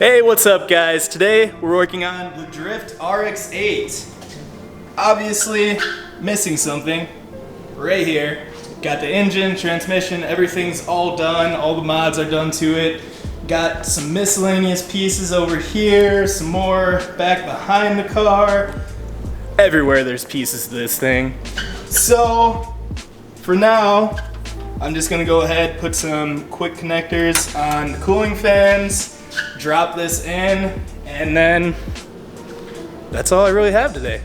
Hey, what's up guys? Today we're working on the Drift RX-8. Obviously missing something right here. Got the engine, transmission, everything's all done. All the mods are done to it. Got some miscellaneous pieces over here, some more back behind the car. Everywhere there's pieces to this thing. So for now, I'm just gonna go ahead, put some quick connectors on the cooling fans, drop this in, and then that's all I really have today.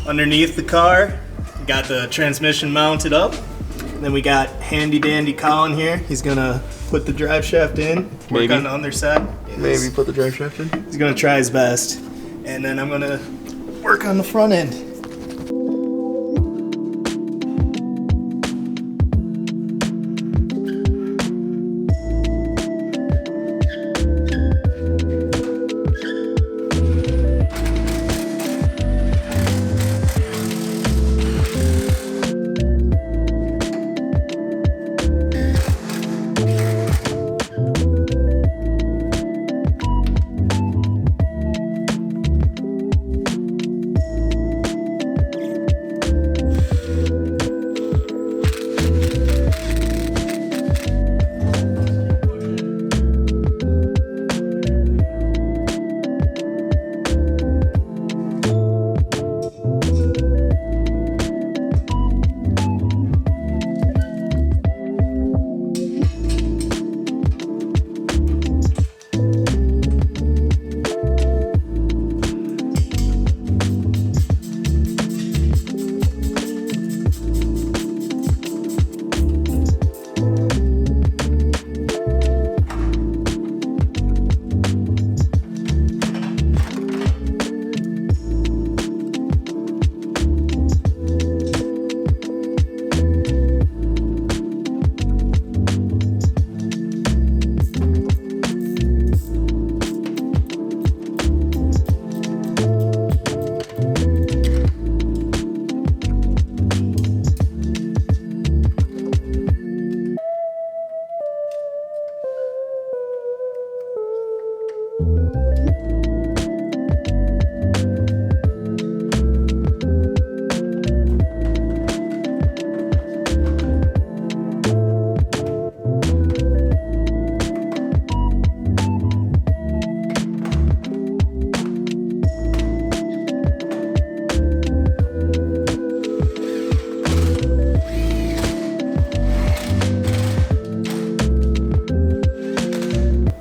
Underneath the car, got the transmission mounted up. Then we got handy dandy Colin here. He's gonna put the drive shaft in, work on the underside. Yes. Maybe put the drive shaft in? He's gonna try his best. And then I'm gonna work on the front end.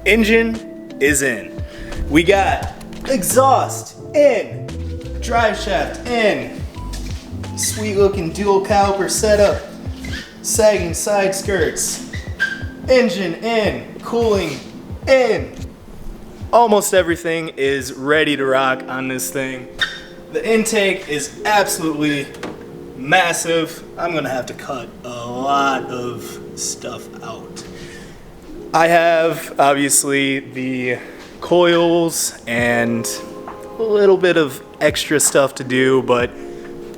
Engine is in. We got exhaust in, drive shaft in, sweet looking dual caliper setup, sagging side skirts, engine in, cooling in. Almost everything is ready to rock on this thing. The intake is absolutely massive. I'm gonna have to cut a lot of stuff out. I have obviously the coils and a little bit of extra stuff to do, but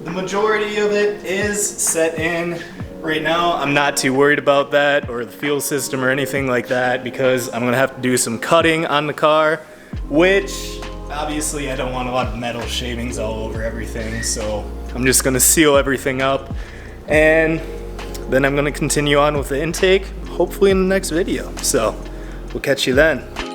the majority of it is set in. Right now, I'm not too worried about that or the fuel system or anything like that because I'm gonna have to do some cutting on the car, which obviously I don't want a lot of metal shavings all over everything, so I'm just gonna seal everything up and then I'm gonna continue on with the intake. hopefully in the next video. So we'll catch you then.